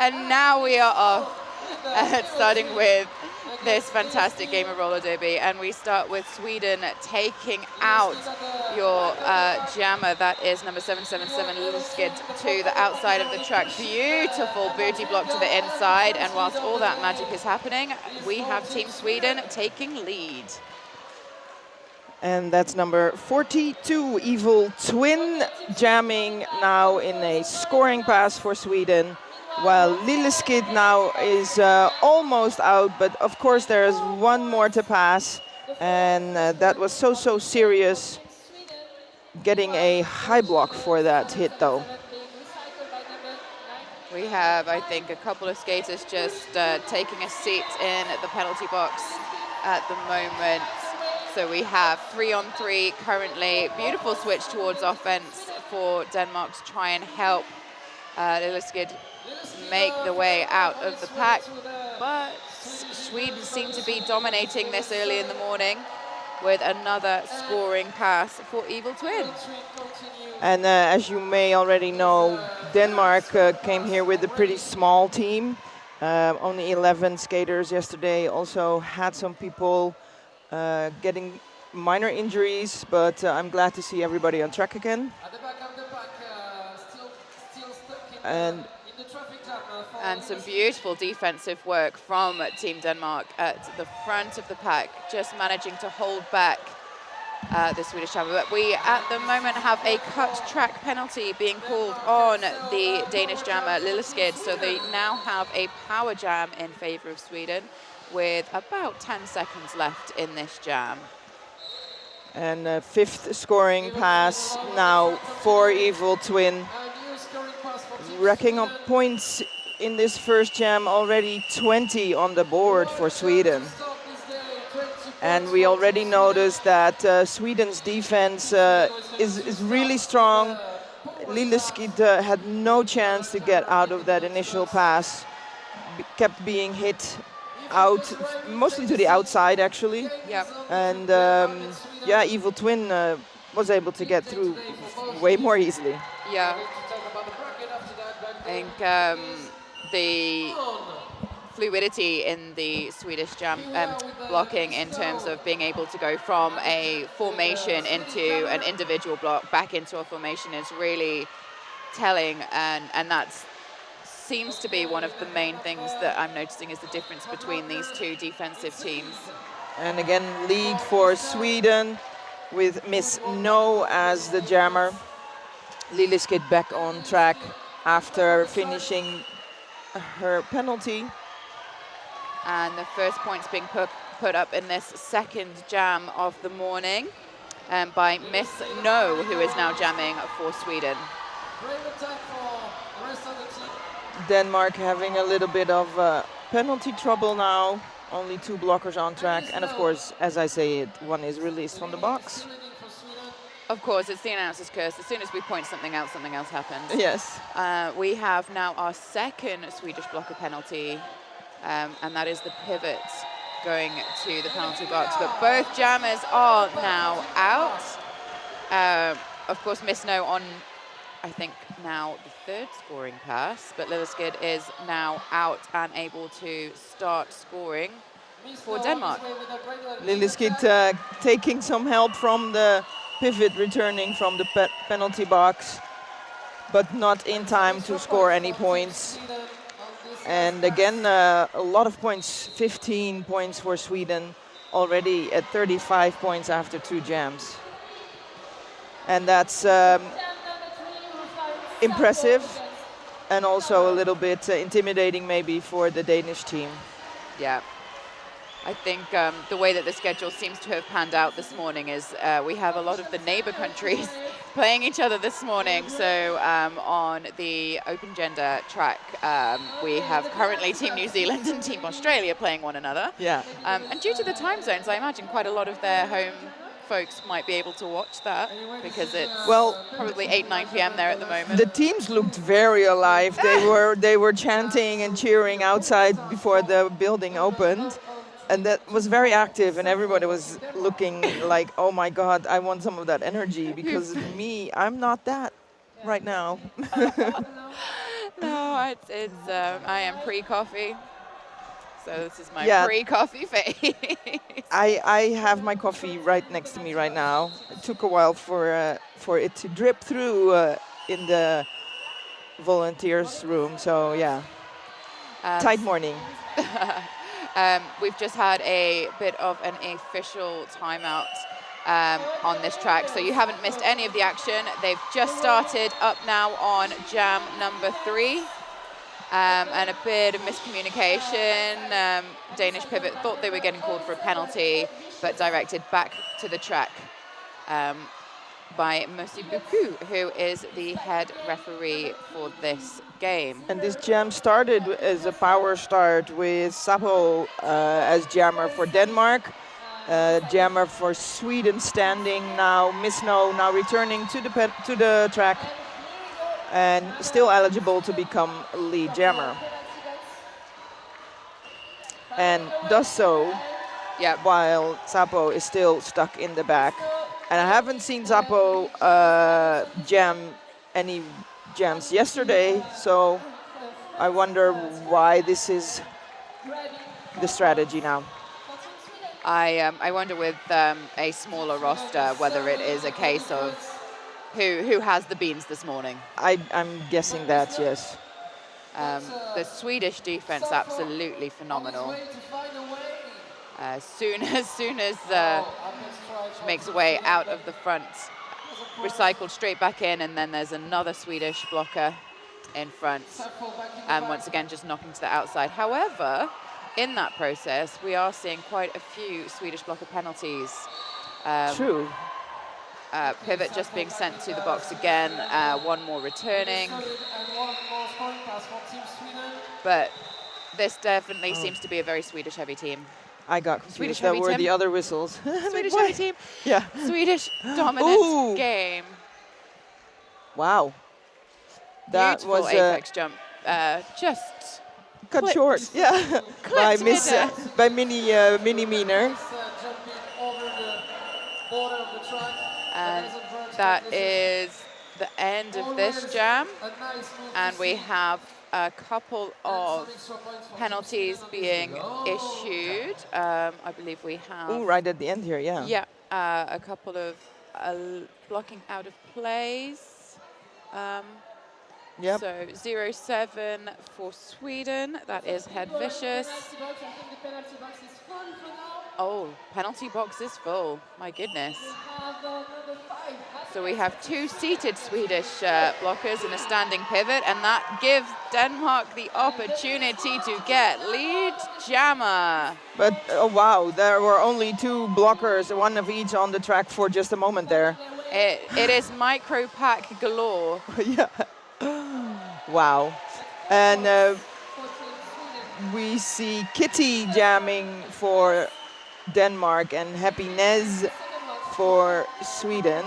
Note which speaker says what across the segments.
Speaker 1: And now we are off, starting with this fantastic game of roller derby, and we start with Sweden taking out your jammer. That is number 777, Little Skid, to the outside of the track. Beautiful booty block to the inside, and whilst all that magic is happening, we have Team Sweden taking lead.
Speaker 2: And that's number 42, Evil Twin, jamming now in a scoring pass for Sweden, while Lilleskid now is almost out, but of course there's one more to pass, and that was so serious, getting a high block for that hit though.
Speaker 1: We have, I think, a couple of skaters just taking a seat in the penalty box at the moment. So we have 3-on-3 currently. Beautiful switch towards offense for Denmark to try and help Lilleskid make the way out of the pack. But Sweden seem to be dominating this early in the morning with another scoring pass for Evil Twin.
Speaker 2: And as you may already know, Denmark came here with a pretty small team. Only 11 skaters yesterday. Also had some people getting minor injuries, but I'm glad to see everybody on track again.
Speaker 1: And some beautiful defensive work from Team Denmark at the front of the pack, just managing to hold back the Swedish jammer. But we, at the moment, have a cut track penalty being called on the Danish jammer, Lilleskid, so they now have a power jam in favor of Sweden, with about 10 seconds left in this jam.
Speaker 2: And fifth scoring pass now for Evil Twin. Racking up points in this first jam, already 20 on the board for Sweden. And we already noticed that Sweden's defense is really strong. Lilleskid had no chance to get out of that initial pass. Kept being hit out, mostly to the outside actually.
Speaker 1: Yep.
Speaker 2: And yeah, Evil Twin was able to get through way more easily.
Speaker 1: Yeah. I think the fluidity in the Swedish jam blocking in terms of being able to go from a formation into an individual block back into a formation is really telling, and that's seems to be one of the main things that I'm noticing is the difference between these two defensive teams.
Speaker 2: And again, lead for Sweden with Miss No as the jammer. Lilleskid back on track after finishing her penalty.
Speaker 1: And the first points being put up in this second jam of the morning by Miss No, who is now jamming for Sweden.
Speaker 2: Denmark having a little bit of penalty trouble now. Only 2 blockers on track. And of course, as I say it, one is released from the box.
Speaker 1: Of course, it's the announcer's curse. As soon as we point something else happens.
Speaker 2: Yes.
Speaker 1: We have now our second Swedish blocker penalty, and that is the pivot going to the penalty box. But both jammers are now out. Of course, Miss No on, I think, now the 3rd scoring pass, but Lilleskid is now out and able to start scoring for Denmark.
Speaker 2: Lilleskid taking some help from the pivot returning from the penalty box, but not in time to score any points. And again, a lot of points, 15 points for Sweden, already at 35 points after 2 jams. And that's impressive, and also a little bit intimidating maybe for the Danish team.
Speaker 1: Yeah. I think the way that the schedule seems to have panned out this morning is we have a lot of the neighbor countries playing each other this morning. So on the open gender track, we have currently Team New Zealand and Team Australia playing one another.
Speaker 2: Yeah.
Speaker 1: And due to the time zones, I imagine quite a lot of their home folks might be able to watch that, because it's probably 8-9 p.m. there at the moment.
Speaker 2: The teams looked very alive. They were chanting and cheering outside before the building opened. And that was very active, and everybody was looking like, oh my God, I want some of that energy, because me, I'm not that right now.
Speaker 1: No, I am pre-coffee. So this is my
Speaker 2: Yeah.
Speaker 1: pre-coffee phase.
Speaker 2: I have my coffee right next to me right now. It took a while for it to drip through in the volunteers room. So yeah, tight morning.
Speaker 1: We've just had a bit of an official timeout on this track, so you haven't missed any of the action. They've just started up now on jam number 3. And a bit of miscommunication. Danish pivot thought they were getting called for a penalty, but directed back to the track by Monsieur Buku, who is the head referee for this game.
Speaker 2: And this jam started as a power start with Sapo as jammer for Denmark. Jammer for Sweden standing now. Misno now returning to the track and still eligible to become lead jammer. And does so while Sapo is still stuck in the back. And I haven't seen Sapo jam any jams yesterday, so I wonder why this is the strategy now.
Speaker 1: I wonder with a smaller roster whether it is a case of who has the beans this morning.
Speaker 2: I'm guessing that, yes.
Speaker 1: The Swedish defense absolutely phenomenal. As soon as makes a way out of the front, recycled straight back in, and then there's another Swedish blocker in front, and once again just knocking to the outside. However, in that process, we are seeing quite a few Swedish blocker penalties.
Speaker 2: True.
Speaker 1: Pivot just being sent to the box again, one more returning. But this definitely seems to be a very Swedish heavy team.
Speaker 2: I got confused. That were the other whistles.
Speaker 1: Swedish heavy team.
Speaker 2: Yeah.
Speaker 1: Swedish dominant game.
Speaker 2: Wow. That
Speaker 1: Beautiful
Speaker 2: was
Speaker 1: apex jump. Just
Speaker 2: cut
Speaker 1: clipped.
Speaker 2: short. Yeah. by Mini Miner.
Speaker 1: And that is the end of this jam. And we have a couple of penalties being issued. I believe we have...
Speaker 2: Oh, right at the end here, yeah.
Speaker 1: Yeah, a couple of blocking out of plays.
Speaker 2: Yep.
Speaker 1: So 0-7 for Sweden. That is Head Vicious. Oh, penalty box is full. My goodness. So we have 2 seated Swedish blockers and a standing pivot, and that gives Denmark the opportunity to get lead jammer.
Speaker 2: But, oh wow, there were only 2 blockers, one of each on the track for just a moment there.
Speaker 1: It is micro pack galore.
Speaker 2: Yeah. Wow. And we see Kitty jamming for Denmark and Happiness for Sweden.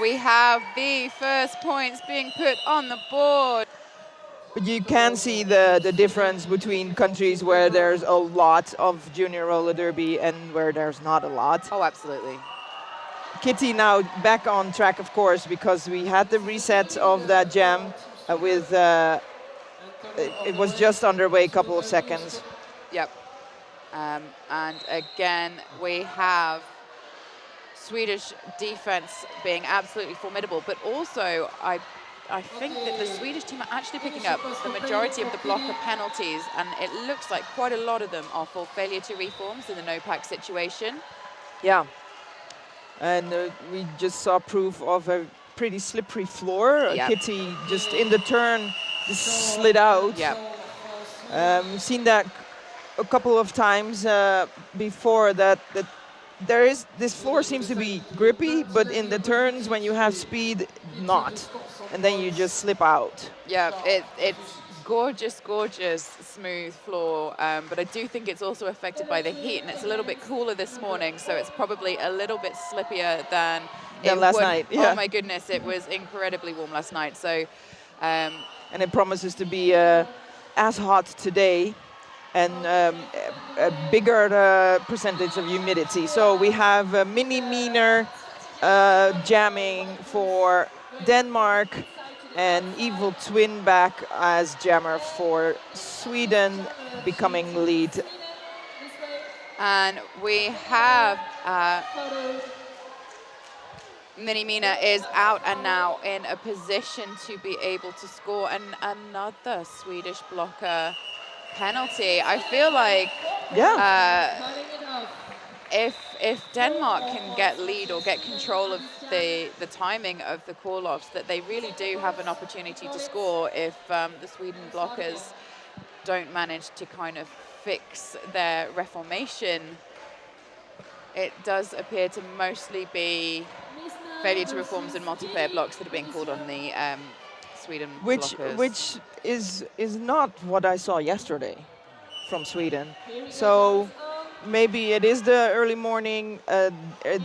Speaker 1: We have the first points being put on the board.
Speaker 2: But you can see the difference between countries where there's a lot of junior roller derby and where there's not a lot.
Speaker 1: Oh, absolutely.
Speaker 2: Kitty now back on track, of course, because we had the reset of that jam with, it was just underway a couple of seconds.
Speaker 1: Yep. And again, we have Swedish defense being absolutely formidable, but also I think that the Swedish team are actually picking up the majority of the blocker penalties, and it looks like quite a lot of them are for failure to reforms in the no-pack situation.
Speaker 2: Yeah. And we just saw proof of a pretty slippery floor.
Speaker 1: Yep.
Speaker 2: Kitty just in the turn just slid out.
Speaker 1: Yep.
Speaker 2: Seen that a couple of times before that this floor seems to be grippy, but in the turns when you have speed, not. And then you just slip out.
Speaker 1: Yeah, it's gorgeous, gorgeous smooth floor, but I do think it's also affected by the heat, and it's a little bit cooler this morning, so it's probably a little bit slippier than
Speaker 2: last night. Yeah.
Speaker 1: Oh my goodness, it was incredibly warm last night. So,
Speaker 2: and it promises to be as hot today, and a bigger percentage of humidity. So we have a Mini Miner jamming for Denmark, and evil twin back as jammer for Sweden, becoming lead.
Speaker 1: And we have Minimina is out and now in a position to be able to score another Swedish blocker penalty. I feel like if Denmark can get lead or get control of the timing of the call-offs, that they really do have an opportunity to score if the Sweden blockers don't manage to kind of fix their reformation. It does appear to mostly be failure to reforms and multiplayer blocks that are being called on the Sweden blockers.
Speaker 2: Which is not what I saw yesterday from Sweden. So maybe it is the early morning.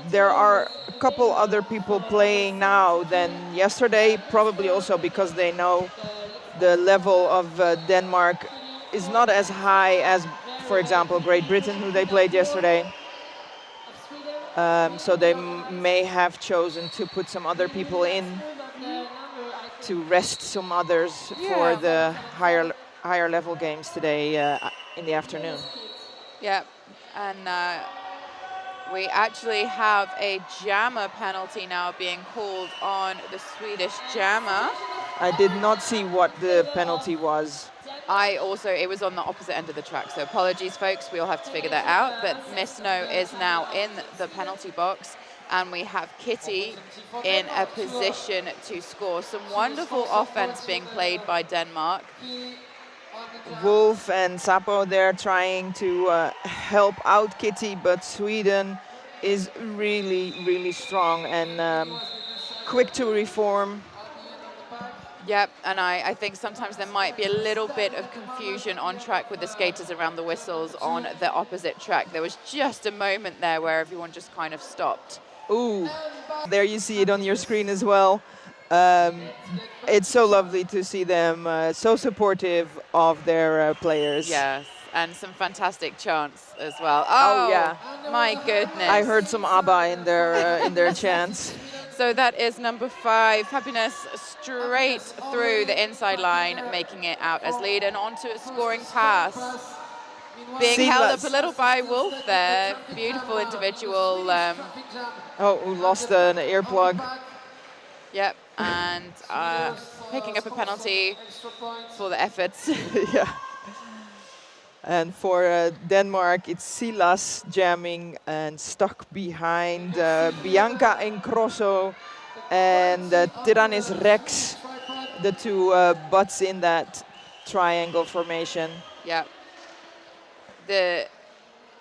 Speaker 2: There are a couple other people playing now than yesterday, probably also because they know the level of Denmark is not as high as, for example, Great Britain, who they played yesterday. So they may have chosen to put some other people in to rest some others for the higher level games today in the afternoon.
Speaker 1: Yeah, and we actually have a jammer penalty now being called on the Swedish jammer.
Speaker 2: I did not see what the penalty was.
Speaker 1: It was on the opposite end of the track, so apologies folks, we'll have to figure that out. But Misno is now in the penalty box, and we have Kitty in a position to score. Some wonderful offense being played by Denmark.
Speaker 2: Wolf and Sapo there trying to help out Kitty, but Sweden is really, really strong and quick to reform.
Speaker 1: Yep, and I think sometimes there might be a little bit of confusion on track with the skaters around the whistles on the opposite track. There was just a moment there where everyone just kind of stopped.
Speaker 2: Ooh, there you see it on your screen as well. It's so lovely to see them so supportive of their players.
Speaker 1: Yes, and some fantastic chants as well. Oh
Speaker 2: yeah,
Speaker 1: my goodness!
Speaker 2: I heard some ABBA in their chants.
Speaker 1: So that is number 5, Happiness, straight through the inside line, making it out as lead and onto a scoring pass. Being held up a little by Wolf there. Beautiful individual.
Speaker 2: Who lost an earplug.
Speaker 1: Yep, and picking up a penalty for the efforts.
Speaker 2: Yeah. And for Denmark, it's Silas jamming and stuck behind Bianca Incrosso and Tyrannis Rex, the two butts in that triangle formation.
Speaker 1: Yeah. The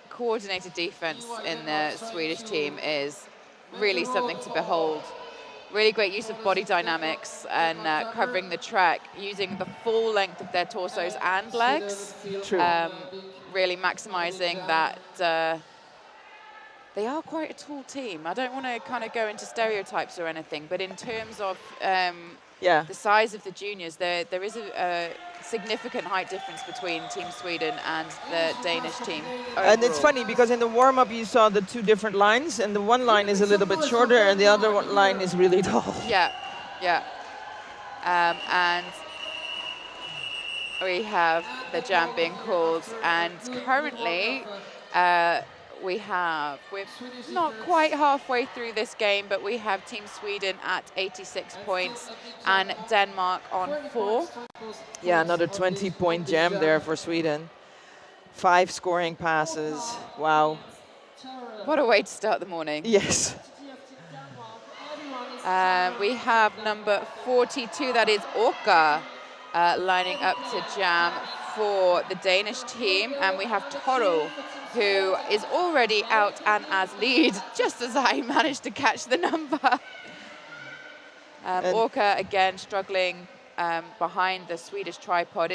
Speaker 1: coordinated defense in the Swedish team is really something to behold. Really great use of body dynamics and covering the track, using the full length of their torsos and legs.
Speaker 2: True.
Speaker 1: Really maximizing that. They are quite a tall team. I don't want to kind of go into stereotypes or anything, but in terms of the size of the juniors, there is a significant height difference between Team Sweden and the Danish team overall.
Speaker 2: And it's funny because in the warm-up you saw the two different lines, and the one line is a little bit shorter and the other one line is really tall.
Speaker 1: Yeah, yeah. And we have the jam being called, and currently we're not quite halfway through this game, but we have Team Sweden at 86 points and Denmark on 4.
Speaker 2: Yeah, another 20-point jam there for Sweden. 5 scoring passes. Wow.
Speaker 1: What a way to start the morning.
Speaker 2: Yes.
Speaker 1: We have number 42, that is Orca, lining up to jam for the Danish team. And we have Toro, who is already out and as lead, just as I managed to catch the number. Orca, again, struggling behind the Swedish tripod.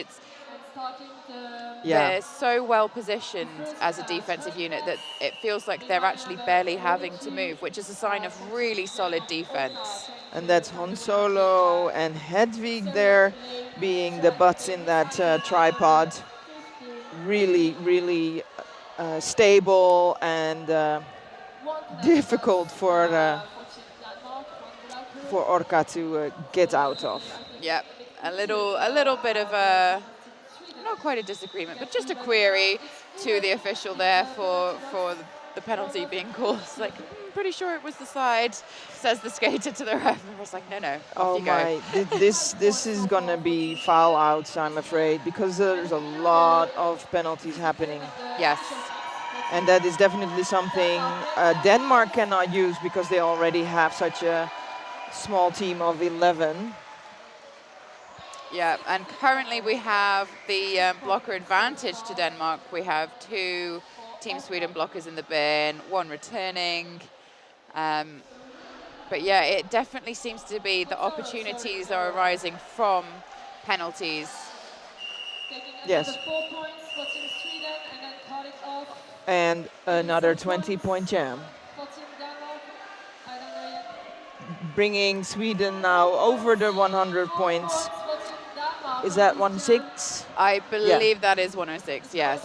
Speaker 1: They're so well positioned as a defensive unit that it feels like they're actually barely having to move, which is a sign of really solid defense.
Speaker 2: And that's Honsolo and Hedvig there being the butts in that tripod. Really, really stable and difficult for Orca to get out of.
Speaker 1: Yep, a little bit of a, not quite a disagreement, but just a query to the official there for the penalty being called. It's like, pretty sure it was the side, says the skater to the ref. And it's like, no, off
Speaker 2: Oh
Speaker 1: you go.
Speaker 2: my, this is gonna be foul outs, I'm afraid, because there's a lot of penalties happening.
Speaker 1: Yes.
Speaker 2: And that is definitely something Denmark cannot use because they already have such a small team of 11.
Speaker 1: Yeah, and currently we have the blocker advantage to Denmark. We have 2 Team Sweden blockers in the bin, 1 returning. But yeah, it definitely seems to be the opportunities are arising from penalties.
Speaker 2: Yes. And another 20-point jam. Bringing Sweden now over the 100 points. Is that 106?
Speaker 1: I believe that is 106, yes.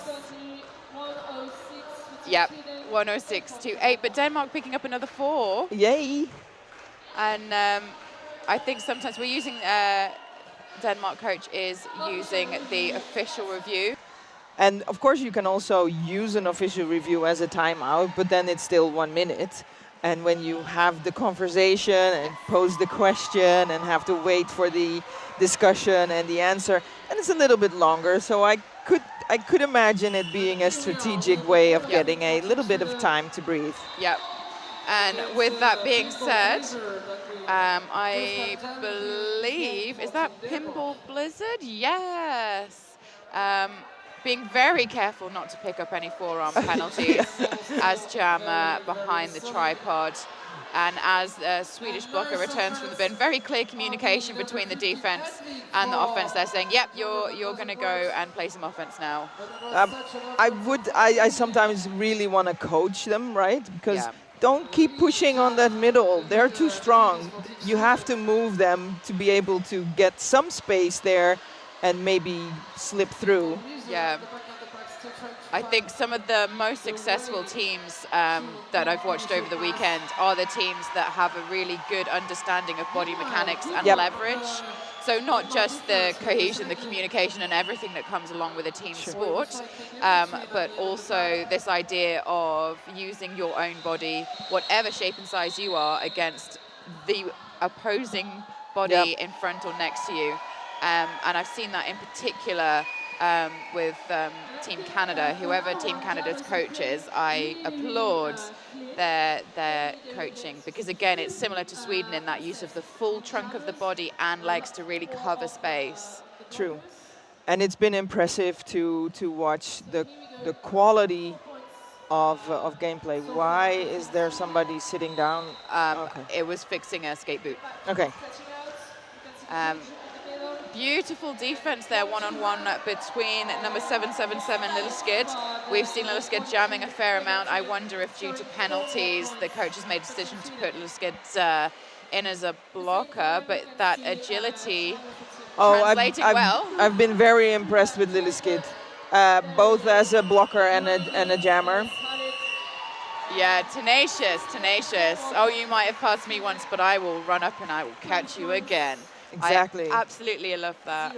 Speaker 1: Yep, 106 to 8, but Denmark picking up another 4.
Speaker 2: Yay!
Speaker 1: And I think sometimes we're using, Denmark coach is using the official review.
Speaker 2: And of course you can also use an official review as a timeout, but then it's still 1 minute. And when you have the conversation and pose the question and have to wait for the discussion and the answer, and it's a little bit longer. So I could imagine it being a strategic way of getting a little bit of time to breathe.
Speaker 1: Yep. And with that being said, I believe, is that Pinball Blizzard? Yes. Being very careful not to pick up any forearm penalties as Jammer behind the tripod. And as the Swedish blocker returns from the bin, very clear communication between the defense and the offense. They're saying, yep, you're going to go and play some offense now.
Speaker 2: I sometimes really want to coach them, right? Because don't keep pushing on that middle. They're too strong. You have to move them to be able to get some space there and maybe slip through.
Speaker 1: Yeah. I think some of the most successful teams that I've watched over the weekend are the teams that have a really good understanding of body mechanics and leverage. So not just the cohesion, the communication and everything that comes along with a team sport, but also this idea of using your own body, whatever shape and size you are, against the opposing body in front or next to you. And I've seen that in particular with Team Canada. Whoever Team Canada's coach is, I applaud their coaching, because again, it's similar to Sweden in that use of the full trunk of the body and legs to really cover space.
Speaker 2: True. And it's been impressive to watch the quality of gameplay. Why is there somebody sitting down?
Speaker 1: It was fixing a skate boot.
Speaker 2: Okay.
Speaker 1: Beautiful defense there, one-on-one between number 777, Little Skid. We've seen Little Skid jamming a fair amount. I wonder if due to penalties, the coach has made a decision to put Little Skid in as a blocker, but that agility translating well.
Speaker 2: I've been very impressed with Little Skid, both as a blocker and a jammer.
Speaker 1: Yeah, tenacious. Oh, you might have passed me once, but I will run up and I will catch you again.
Speaker 2: Exactly.
Speaker 1: I absolutely love that,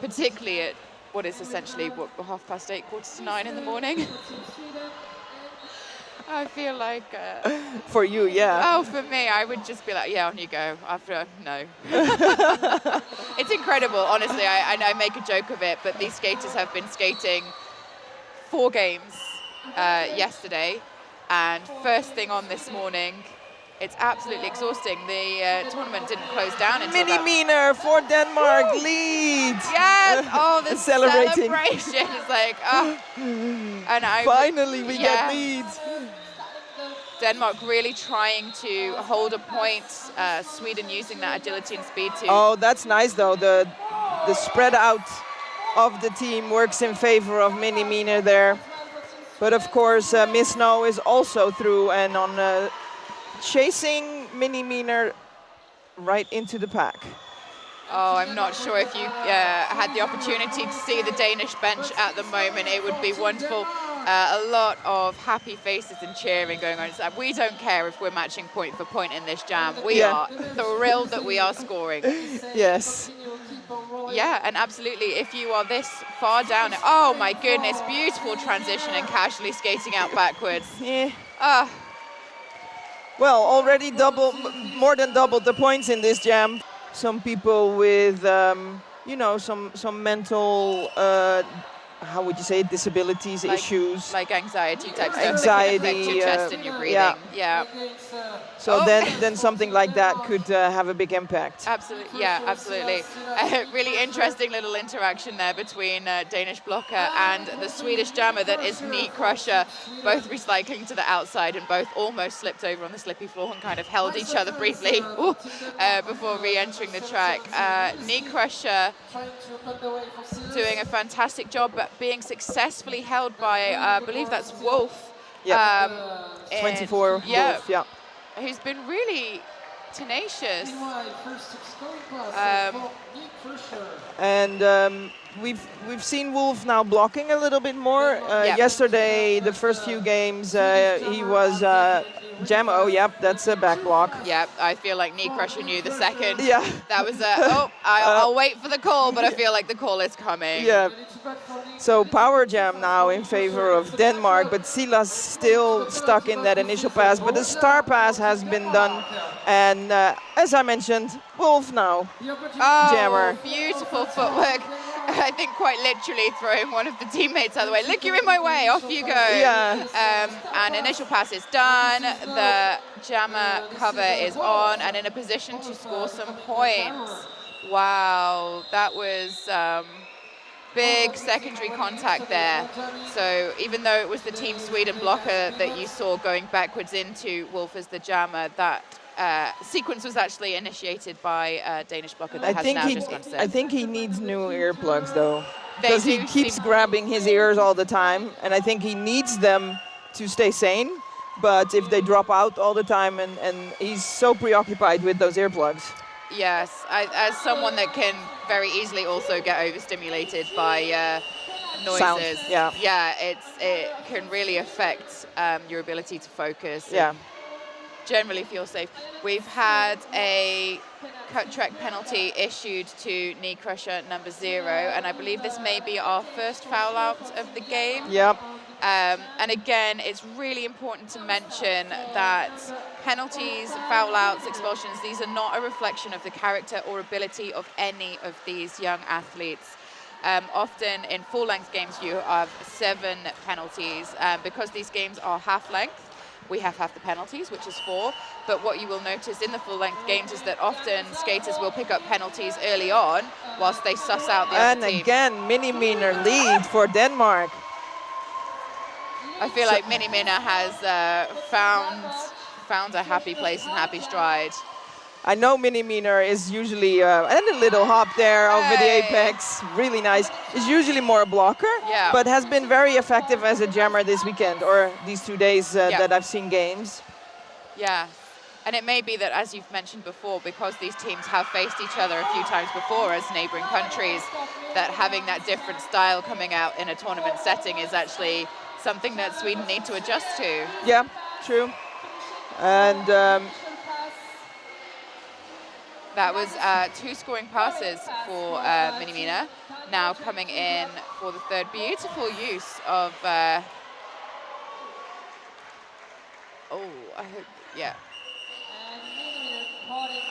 Speaker 1: particularly at what is essentially 8:30, 8:45 in the morning. I feel like...
Speaker 2: for you, yeah.
Speaker 1: Oh, for me, I would just be like, yeah, on you go. After, no. It's incredible, honestly. I make a joke of it, but these skaters have been skating 4 games yesterday, and first thing on this morning, it's absolutely exhausting. The tournament didn't close down until
Speaker 2: Mini-Miner for Denmark leads.
Speaker 1: Yes! Oh, the
Speaker 2: Celebrating.
Speaker 1: celebration is like, oh. And
Speaker 2: finally we get leads.
Speaker 1: Denmark really trying to hold a point. Sweden using that agility and speed too.
Speaker 2: Oh, that's nice though. The spread out of the team works in favor of Mini-Miner there. But of course, Miss Snow is also through and on chasing Mini-Miner right into the pack.
Speaker 1: Oh, I'm not sure if you had the opportunity to see the Danish bench at the moment. It would be wonderful. A lot of happy faces and cheering going on. So we don't care if we're matching point for point in this jam. We are thrilled that we are scoring.
Speaker 2: Yes.
Speaker 1: Yeah, and absolutely, if you are this far down, oh my goodness, beautiful transition and casually skating out backwards.
Speaker 2: Yeah.
Speaker 1: Ah.
Speaker 2: Well, already more than doubled the points in this jam. Some people with, you know, some mental, how would you say, disabilities, issues.
Speaker 1: Like anxiety type stuff
Speaker 2: Anxiety,
Speaker 1: that can affect your chest and your breathing. Yeah.
Speaker 2: So then something like that could have a big impact.
Speaker 1: Absolutely, yeah, absolutely. Really interesting little interaction there between Danish blocker and the Swedish jammer that is Knee Crusher, both recycling to the outside and both almost slipped over on the slippy floor and kind of held each other briefly before re-entering the track. Knee Crusher doing a fantastic job, but being successfully held by, I believe that's Wolf.
Speaker 2: Yeah. 24 Wolf, yeah.
Speaker 1: Who's been really tenacious.
Speaker 2: And we've seen Wolf now blocking a little bit more. Yesterday, the first few games, he was jam. Oh, yep, that's a back block.
Speaker 1: Yep, I feel like Knee Crusher knew the second.
Speaker 2: Yeah.
Speaker 1: That was I'll wait for the call, but I feel like the call is coming.
Speaker 2: Yeah. So power jam now in favor of Denmark, but Silas still stuck in that initial pass. But the star pass has been done, and as I mentioned, Wolf now, jammer.
Speaker 1: Beautiful footwork. I think quite literally throwing one of the teammates out of the way. Look, you're in my way, off you go.
Speaker 2: Yeah.
Speaker 1: And initial pass is done. The jammer cover is on and in a position to score some points. Wow, that was big secondary contact there. So even though it was the Team Sweden blocker that you saw going backwards into Wolf as the jammer, that sequence was actually initiated by Danish blocker that has now just gone to set.
Speaker 2: I think he needs new earplugs though, because he keeps grabbing his ears all the time, and I think he needs them to stay sane. But if they drop out all the time, and he's so preoccupied with those earplugs.
Speaker 1: Yes, as someone that can very easily also get overstimulated by noises.
Speaker 2: Sound, yeah.
Speaker 1: Yeah, it can really affect your ability to focus.
Speaker 2: Yeah.
Speaker 1: Generally feel safe. We've had a cut track penalty issued to Knee Crusher number 0, and I believe this may be our first foul out of the game.
Speaker 2: Yep.
Speaker 1: And again, it's really important to mention that penalties, foul outs, expulsions, these are not a reflection of the character or ability of any of these young athletes. Often in full-length games you have 7 penalties. Because these games are half-length, we have half the penalties, which is 4. But what you will notice in the full-length games is that often skaters will pick up penalties early on whilst they suss out the other team.
Speaker 2: And again, Mini-Miner lead for Denmark.
Speaker 1: I feel like Mini-Miner has found a happy place and happy stride.
Speaker 2: I know Mini-Miner is usually, and a little hop there over the apex, really nice. Is usually more a blocker, but has been very effective as a jammer this weekend, or these 2 days that I've seen games.
Speaker 1: Yeah, and it may be that, as you've mentioned before, because these teams have faced each other a few times before as neighboring countries, that having that different style coming out in a tournament setting is actually something that Sweden need to adjust to.
Speaker 2: Yeah, true. And
Speaker 1: that was 2 scoring passes for Mini-Miner. Now coming in for the third. Beautiful use of, I hope, yeah.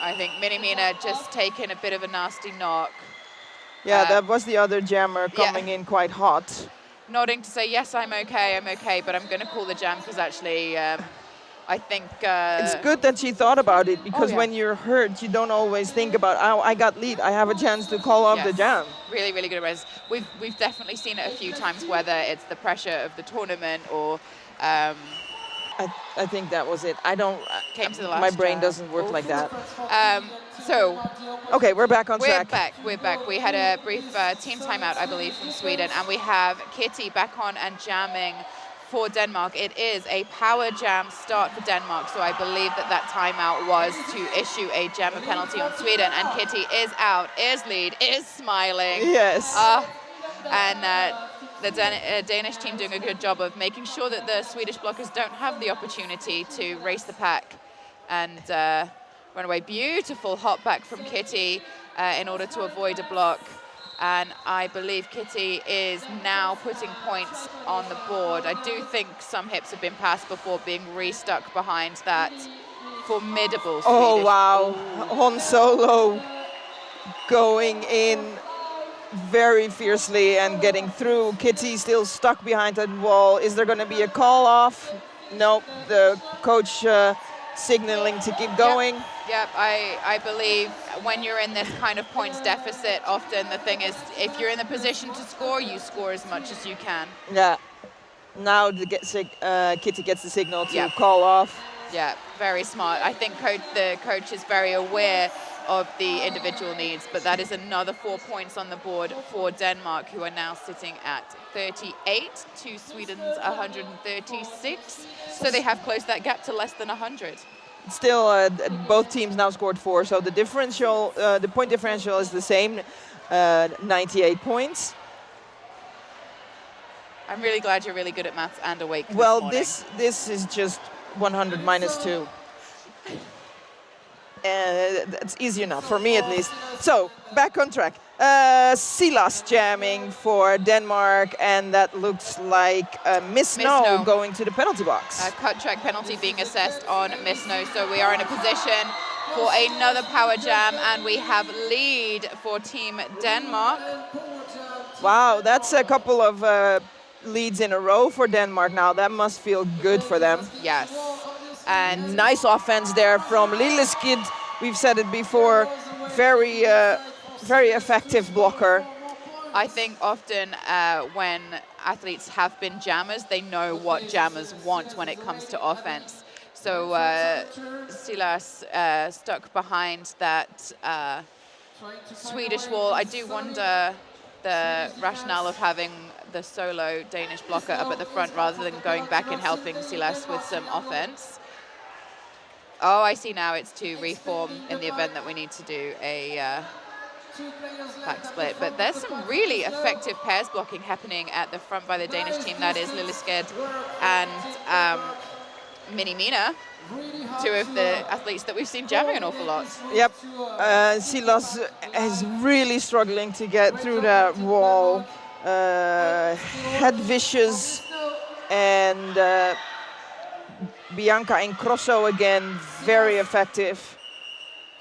Speaker 1: I think Mini-Miner just taken a bit of a nasty knock.
Speaker 2: Yeah, that was the other jammer coming in quite hot.
Speaker 1: Nodding to say, yes, I'm okay, but I'm going to call the jam because actually I think...
Speaker 2: it's good that she thought about it, because when you're hurt, you don't always think about, oh, I got lead, I have a chance to call off the jam.
Speaker 1: Really, really good res. We've definitely seen it a few times, whether it's the pressure of the tournament or...
Speaker 2: I think that was it. I don't...
Speaker 1: Came to the last
Speaker 2: my brain doesn't work like that. Okay, we're back on track.
Speaker 1: We're back. We had a brief team timeout, I believe, from Sweden, and we have Kitty back on and jamming for Denmark. It is a power jam start for Denmark, so I believe that timeout was to issue a jammer penalty on Sweden, and Kitty is out, is lead, is smiling.
Speaker 2: Yes.
Speaker 1: And the Danish team doing a good job of making sure that the Swedish blockers don't have the opportunity to race the pack and run away. Beautiful hop back from Kitty in order to avoid a block. And I believe Kitty is now putting points on the board. I do think some hips have been passed before being restuck behind that formidable Swedish.
Speaker 2: Oh, wow. Han Solo going in very fiercely and getting through. Kitty still stuck behind that wall. Is there going to be a call off? Nope. The coach signaling to keep going.
Speaker 1: Yep, I believe when you're in this kind of points deficit, often the thing is, if you're in the position to score, you score as much as you can.
Speaker 2: Yeah. Now Kitty gets the signal to call off.
Speaker 1: Yeah, very smart. I think the coach is very aware of the individual needs, but that is another 4 points on the board for Denmark, who are now sitting at 38 to Sweden's 136. So they have closed that gap to less than 100.
Speaker 2: Still, both teams now scored 4, so the differential, the point differential is the same, 98 points.
Speaker 1: I'm really glad you're really good at maths and awake.
Speaker 2: Well, this is just 100 minus 2. That's easy enough, for me at least. So, back on track. Silas jamming for Denmark, and that looks like Miss No going to the penalty box.
Speaker 1: A cut track penalty being assessed on Miss No, so we are in a position for another power jam, and we have lead for Team Denmark.
Speaker 2: Wow, that's a couple of leads in a row for Denmark now. That must feel good for them.
Speaker 1: Yes. And
Speaker 2: nice offense there from Lilleskid. We've said it before, very effective blocker.
Speaker 1: I think often when athletes have been jammers, they know what jammers want when it comes to offense. So Silas stuck behind that Swedish wall. I do wonder the rationale of having the solo Danish blocker up at the front rather than going back and helping Silas with some offense. Oh, I see now it's to reform in the event that we need to do a back split. But there's some really effective pairs blocking happening at the front by the Danish team. That is Lillesked and Minnie Mina, two of the athletes that we've seen jamming an awful lot.
Speaker 2: Yep, Silas is really struggling to get through that wall. Head vicious and Bianca Incrosso again, very effective.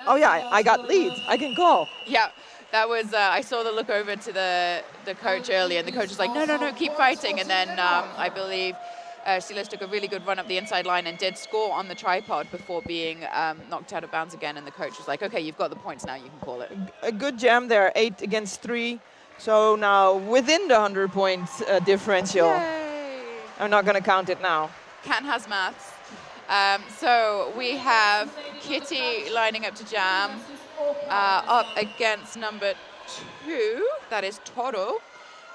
Speaker 2: Oh yeah, I got lead, I can call.
Speaker 1: Yeah, that was, I saw the look over to the coach earlier, and the coach was like, no, keep fighting. And then I believe Silas took a really good run up the inside line and did score on the tripod before being knocked out of bounds again. And the coach was like, okay, you've got the points now, you can call it.
Speaker 2: A good jam there, 8 against 3. So now within the 100-point differential.
Speaker 1: Yay.
Speaker 2: I'm not going to count it now.
Speaker 1: Ken has maths. So we have Kitty lining up to jam up against number 2. That is Toro.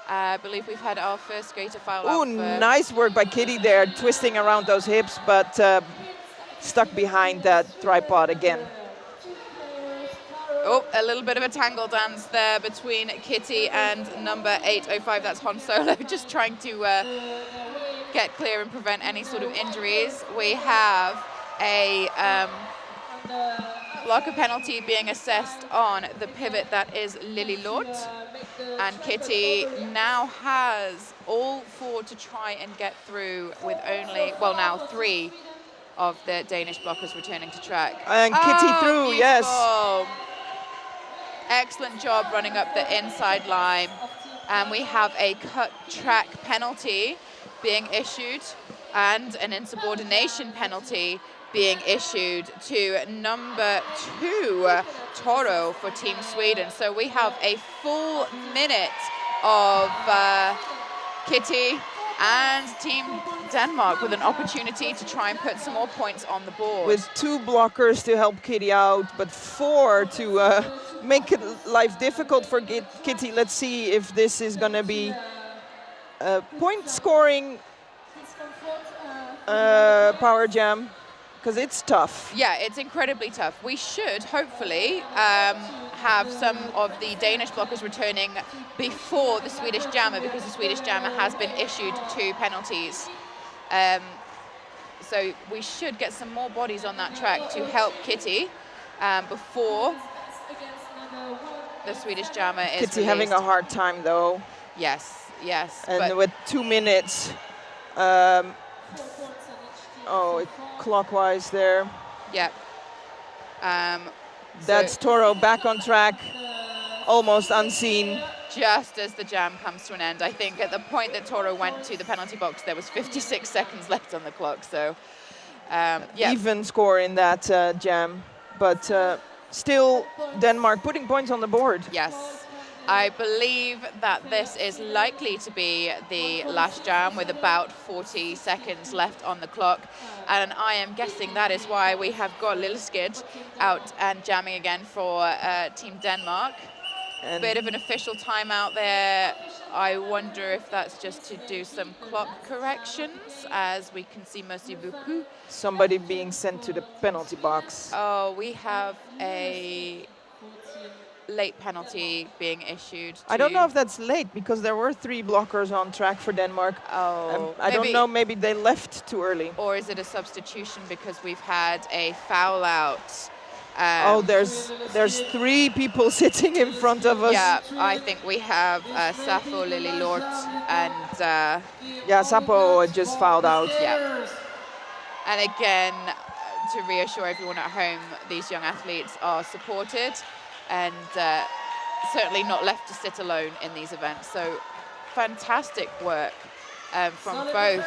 Speaker 1: I believe we've had our first skater foul out.
Speaker 2: Oh, nice work by Kitty there, twisting around those hips, but stuck behind that tripod again.
Speaker 1: Oh, a little bit of a tangle dance there between Kitty and number 805. That's Han Solo, just trying to get clear and prevent any sort of injuries. We have a blocker penalty being assessed on the pivot that is Lily Lort. And Kitty now has all 4 to try and get through with only, well, now 3 of the Danish blockers returning to track.
Speaker 2: And Kitty through, yes.
Speaker 1: Excellent job running up the inside line. And we have a cut track penalty being issued and an insubordination penalty being issued to number 2, Toro, for Team Sweden. So we have a full minute of Kitty and Team Denmark with an opportunity to try and put some more points on the board.
Speaker 2: With 2 blockers to help Kitty out, but 4 to make life difficult for Kitty. Let's see if this is going to be a point scoring power jam, because it's tough.
Speaker 1: Yeah, it's incredibly tough. We should hopefully have some of the Danish blockers returning before the Swedish jammer, because the Swedish jammer has been issued 2 penalties. So we should get some more bodies on that track to help Kitty before the Swedish jammer is
Speaker 2: Kitty
Speaker 1: released.
Speaker 2: having a hard time though.
Speaker 1: Yes, yes.
Speaker 2: And with 2 minutes, clockwise there.
Speaker 1: Yeah.
Speaker 2: That's Toro back on track, almost unseen.
Speaker 1: Just as the jam comes to an end. I think at the point that Toro went to the penalty box, there was 56 seconds left on the clock. So, yeah.
Speaker 2: Even score in that jam, but still Denmark putting points on the board.
Speaker 1: Yes. I believe that this is likely to be the last jam with about 40 seconds left on the clock. And I am guessing that is why we have got Lilleskid out and jamming again for Team Denmark. A bit of an official timeout there. I wonder if that's just to do some clock corrections, as we can see merci beaucoup.
Speaker 2: Somebody being sent to the penalty box.
Speaker 1: Oh, we have a late penalty being issued.
Speaker 2: I don't know if that's late, because there were 3 blockers on track for Denmark.
Speaker 1: Oh,
Speaker 2: I don't know, maybe they left too early.
Speaker 1: Or is it a substitution because we've had a foul out?
Speaker 2: There's 3 people sitting in front of us.
Speaker 1: Yeah, I think we have Sappho, Lily Lort, and
Speaker 2: yeah, Sappho just fouled out.
Speaker 1: Yeah. And again, to reassure everyone at home, these young athletes are supported and certainly not left to sit alone in these events. So fantastic work from both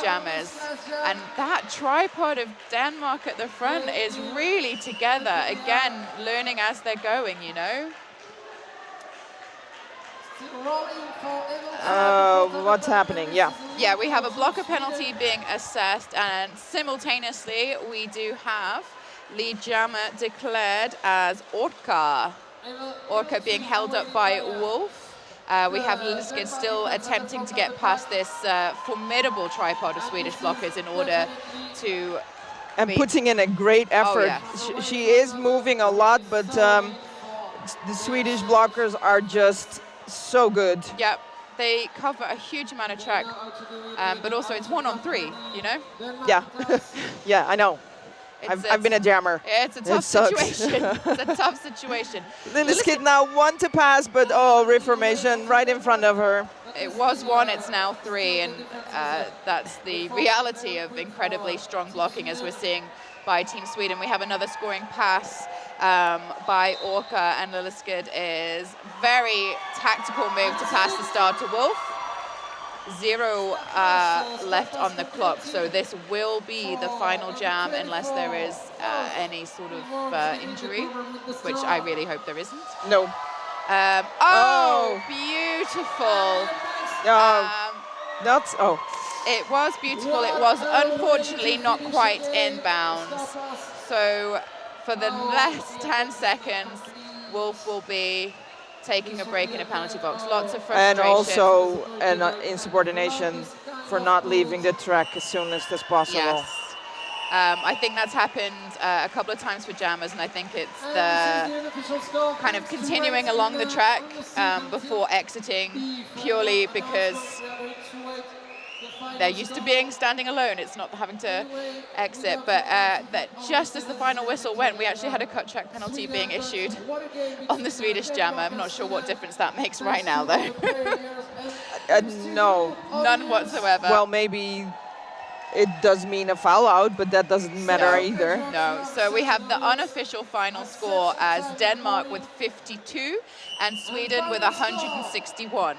Speaker 1: jammers. And that tripod of Denmark at the front is really together, again, learning as they're going, you know.
Speaker 2: What's happening? Yeah.
Speaker 1: Yeah, we have a blocker penalty being assessed, and simultaneously we do have lead jammer declared as Orca. Orca being held up by Wolf. We have Lilleskid still attempting to get past this formidable tripod of Swedish blockers in order to...
Speaker 2: And putting in a great effort.
Speaker 1: Oh, yeah.
Speaker 2: She is moving a lot, but the Swedish blockers are just so good.
Speaker 1: Yep, they cover a huge amount of track, but also it's 1-on-3, you know?
Speaker 2: Yeah, yeah, I know. I've been a jammer.
Speaker 1: It's a tough situation. It's a tough situation.
Speaker 2: Lilleskid now 1 to pass, but reformation right in front of her.
Speaker 1: It was 1, it's now 3, and that's the reality of incredibly strong blocking, as we're seeing by Team Sweden. We have another scoring pass by Orca, and Lilleskid is very tactical move to pass the star to Wolf. 0 left on the clock, so this will be the final jam unless there is any sort of injury, which I really hope there isn't.
Speaker 2: No.
Speaker 1: Beautiful. It was beautiful. It was unfortunately not quite in bounds. So for the last 10 seconds, Wolf will be taking a break in a penalty box. Lots of frustration.
Speaker 2: And also an insubordination for not leaving the track as soon as possible.
Speaker 1: Yes. I think that's happened a couple of times for jammers, and I think it's the kind of continuing along the track before exiting, purely because they're used to being standing alone. It's not having to exit, but that just as the final whistle went, we actually had a cut track penalty being issued on the Swedish jammer. I'm not sure what difference that makes right now, though.
Speaker 2: No.
Speaker 1: None whatsoever.
Speaker 2: Well, maybe it does mean a foul out, but that doesn't matter either.
Speaker 1: No. So we have the unofficial final score as Denmark with 52 and Sweden with 161.